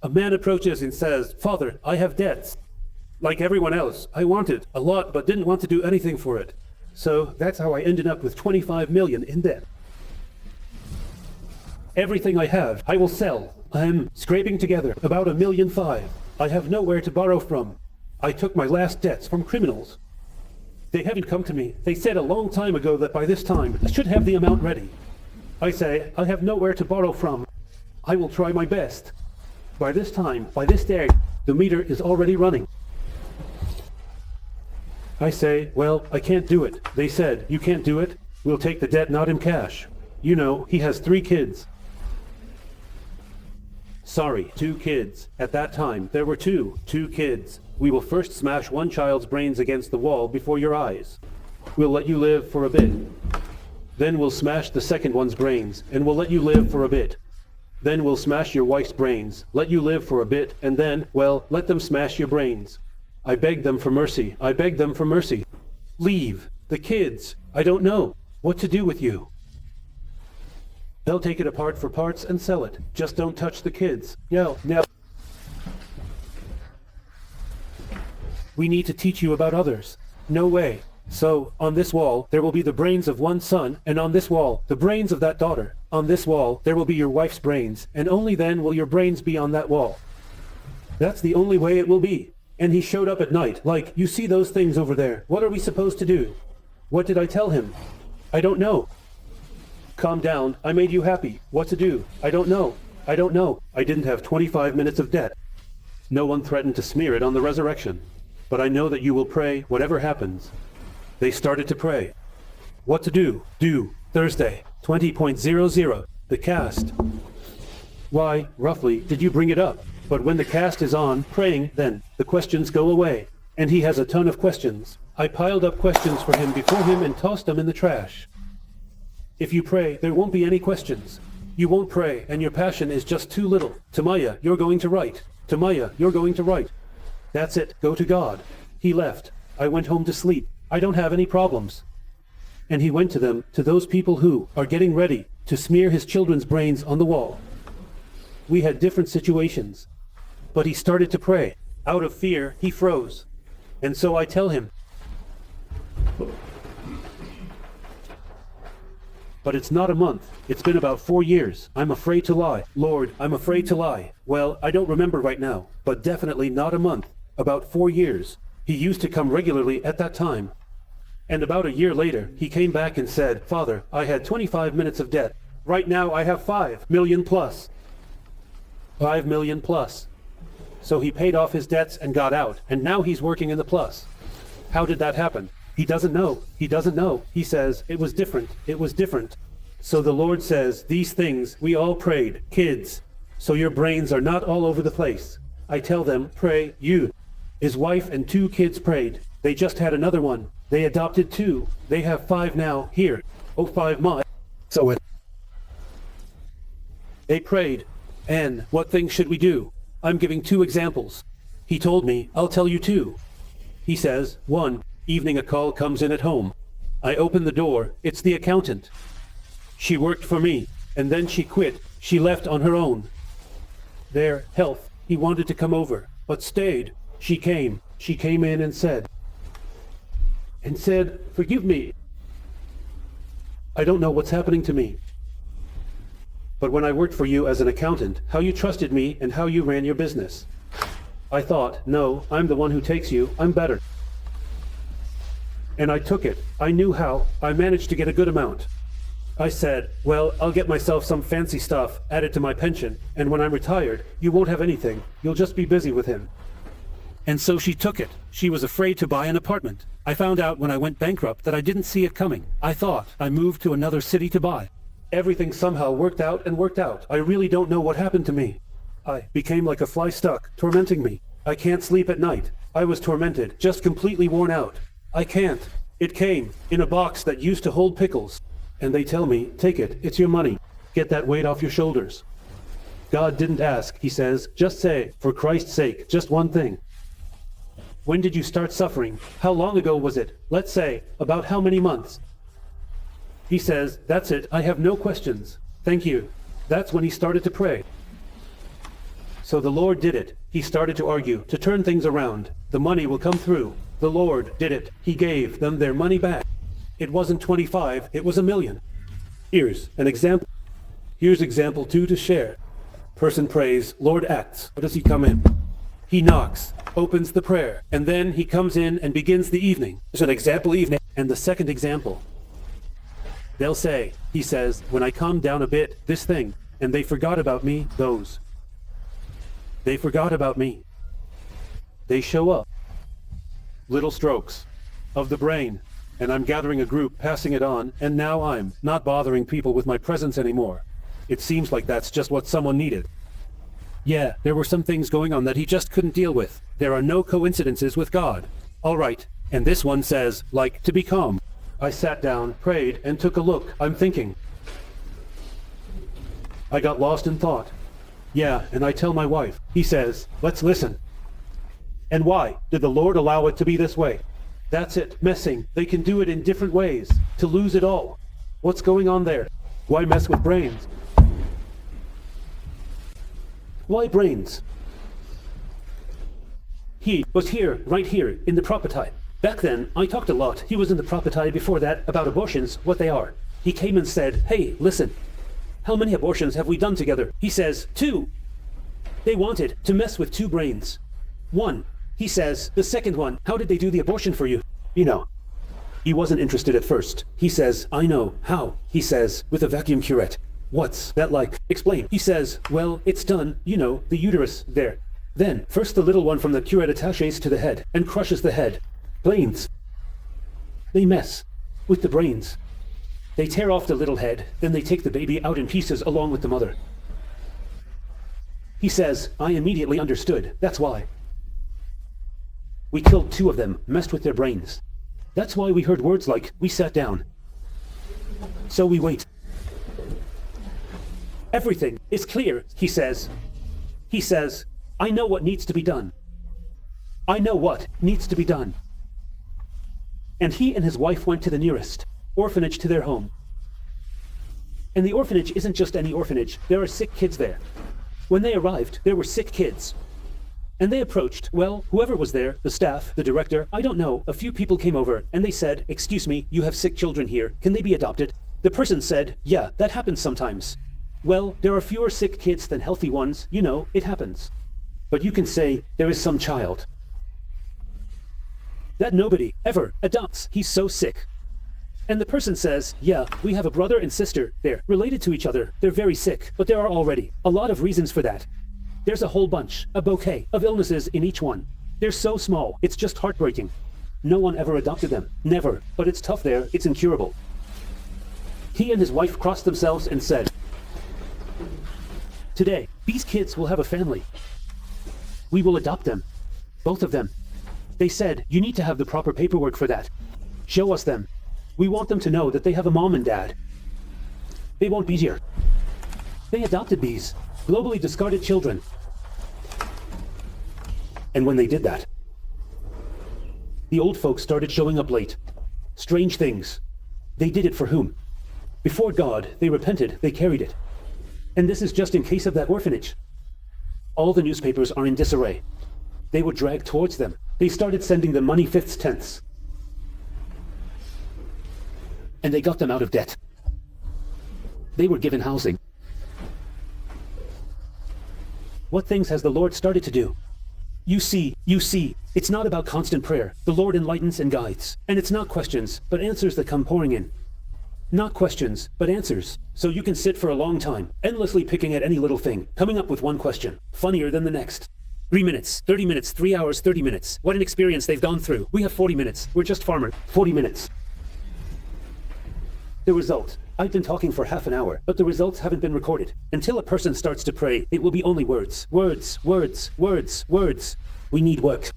A man approaches and says, "Father, I have debts. Like everyone else, I wanted a lot but didn't want to do anything for it. So that's how I ended up with 25 million in debt. Everything I have, I will sell. I'm scraping together about 1.5 million. I have nowhere to borrow from. I took my last debts from criminals. They haven't come to me. They said a long time ago that by this time, I should have the amount ready. I say, I have nowhere to borrow from. I will try my best. By this time, by this day, the meter is already running. I say, well, I can't do it. They said, you can't do it? We'll take the debt not in cash. You know, he has 3 kids. Sorry, 2 kids. At that time, there were two kids. We will first smash one child's brains against the wall before your eyes. We'll let you live for a bit. Then we'll smash the second one's brains, and we'll let you live for a bit. Then we'll smash your wife's brains, let you live for a bit, and then, well, let them smash your brains. I beg them for mercy. I beg them for mercy. Leave. The kids. I don't know what to do with you. They'll take it apart for parts and sell it. Just don't touch the kids. No. We need to teach you about others. No way. So, on this wall, there will be the brains of one son, and on this wall, the brains of that daughter. On this wall, there will be your wife's brains, and only then will your brains be on that wall. That's the only way it will be. And he showed up at night, like, you see those things over there. What are we supposed to do? What did I tell him? I don't know. Calm down. I made you happy. What to do? I don't know. I don't know. I didn't have 25 minutes of debt. No one threatened to smear it on the resurrection. But I know that you will pray whatever happens. They started to pray. What to do? Thursday, 20.00. The cast. Why, roughly, did you bring it up? But when the cast is on, praying, then, the questions go away. And he has a ton of questions. I piled up questions for him before him and tossed them in the trash. If you pray, there won't be any questions. You won't pray, and your passion is just too little. Tamaya, you're going to write. Tamaya, you're going to write. That's it. Go to God. He left. I went home to sleep. I don't have any problems. And he went to them, to those people who are getting ready to smear his children's brains on the wall. We had different situations. But he started to pray. Out of fear, he froze. And so I tell him, but it's not a month. It's been about 4 years. I'm afraid to lie. Lord, I'm afraid to lie. Well, I don't remember right now, but definitely not a month. About 4 years. He used to come regularly at that time. And about a year later, he came back and said, Father, I had 25 minutes of debt. Right now I have 5 million plus. 5 million plus. So he paid off his debts and got out, and now he's working in the plus. How did that happen? He doesn't know. He doesn't know. He says, it was different. It was different. So the Lord says, these things we all prayed, kids. So your brains are not all over the place. I tell them, pray, you. His wife and 2 kids prayed. They just had another one. They adopted 2. They have 5 now. Here. Oh, 5 more. So it. They prayed. And what things should we do? I'm giving 2 examples. He told me, I'll tell you 2. He says, 1. Evening a call comes in at home. I open the door. It's the accountant. She worked for me, and then she quit. She left on her own. Their health. He wanted to come over, but stayed. She came. She came in and said, forgive me. I don't know what's happening to me. But when I worked for you as an accountant, how you trusted me and how you ran your business. I thought, no, I'm the one who takes you. I'm better. And I took it. I knew how. I managed to get a good amount. I said, well, I'll get myself some fancy stuff, add it to my pension, and when I'm retired, you won't have anything. You'll just be busy with him. And so she took it. She was afraid to buy an apartment. I found out when I went bankrupt that I didn't see it coming. I thought I moved to another city to buy. Everything somehow worked out and worked out. I really don't know what happened to me. I became like a fly stuck, tormenting me. I can't sleep at night. I was tormented, just completely worn out. I can't. It came in a box that used to hold pickles. And they tell me, take it, it's your money. Get that weight off your shoulders. God didn't ask, he says, just say, for Christ's sake, just one thing. When did you start suffering? How long ago was it? Let's say, about how many months? He says, that's it, I have no questions. Thank you. That's when he started to pray. So the Lord did it. He started to argue, to turn things around. The money will come through. The Lord did it. He gave them their money back. It wasn't 25, it was $1 million. Here's an example. Here's example 2 to share. Person prays, Lord acts. What does he come in? He knocks, opens the prayer, and then he comes in and begins the evening. There's an example evening. And the second example. They'll say, he says, when I calm down a bit, this thing, and they forgot about me, those. They forgot about me. They show up. Little strokes of the brain, and I'm gathering a group, passing it on, and now I'm not bothering people with my presence anymore. It seems like that's just what someone needed. Yeah, there were some things going on that he just couldn't deal with. There are no coincidences with God. All right, and this one says, like, to be calm. I sat down, prayed, and took a look. I'm thinking. I got lost in thought. Yeah, and I tell my wife. He says, let's listen. And why did the Lord allow it to be this way? That's it, messing. They can do it in different ways, to lose it all. What's going on there? Why mess with brains? Why brains? He was here, right here, in the property. Back then, I talked a lot. He was in the property before that about abortions, what they are. He came and said, hey, listen. How many abortions have we done together? He says, 2. They wanted to mess with 2 brains. 1. He says, the second one, how did they do the abortion for you? You know. He wasn't interested at first. He says, I know. How? He says, with a vacuum curette. What's that like? Explain. He says, well, it's done, you know, the uterus, there. Then, first the little one from the curette attaches to the head and crushes the head. Brains. They mess with the brains. They tear off the little head, then they take the baby out in pieces along with the mother. He says, I immediately understood. That's why. We killed 2 of them, messed with their brains. That's why we heard words like, we sat down. So we wait. Everything is clear, he says. He says, I know what needs to be done. I know what needs to be done. And he and his wife went to the nearest orphanage to their home. And the orphanage isn't just any orphanage. There are sick kids there. When they arrived, there were sick kids. And they approached, well, whoever was there, the staff, the director, I don't know, a few people came over and they said, excuse me, you have sick children here. Can they be adopted? The person said, yeah, that happens sometimes. Well, there are fewer sick kids than healthy ones. You know, it happens. But you can say, there is some child that nobody ever adopts. He's so sick. And the person says, yeah, we have a brother and sister. They're related to each other. They're very sick, but there are already a lot of reasons for that. There's a whole bunch, a bouquet of illnesses in each one. They're so small, it's just heartbreaking. No one ever adopted them. Never. But it's tough there, it's incurable. He and his wife crossed themselves and said, today, these kids will have a family. We will adopt them. Both of them. They said, you need to have the proper paperwork for that. Show us them. We want them to know that they have a mom and dad. They won't be here. They adopted these globally discarded children. And when they did that, the old folks started showing up late. Strange things. They did it for whom? Before God, they repented, they carried it. And this is just in case of that orphanage. All the newspapers are in disarray. They were dragged towards them. They started sending them money, fifths, tenths. And they got them out of debt. They were given housing. What things has the Lord started to do? You see, it's not about constant prayer. The Lord enlightens and guides. And it's not questions, but answers that come pouring in. Not questions, but answers. So you can sit for a long time, endlessly picking at any little thing, coming up with one question, funnier than the next. 3 minutes, 30 minutes, 3 hours, 30 minutes. What an experience they've gone through. We have 40 minutes. We're just farmer. 40 minutes. The result. I've been talking for half an hour, but the results haven't been recorded. Until a person starts to pray, it will be only words. Words, words, words, words. We need work.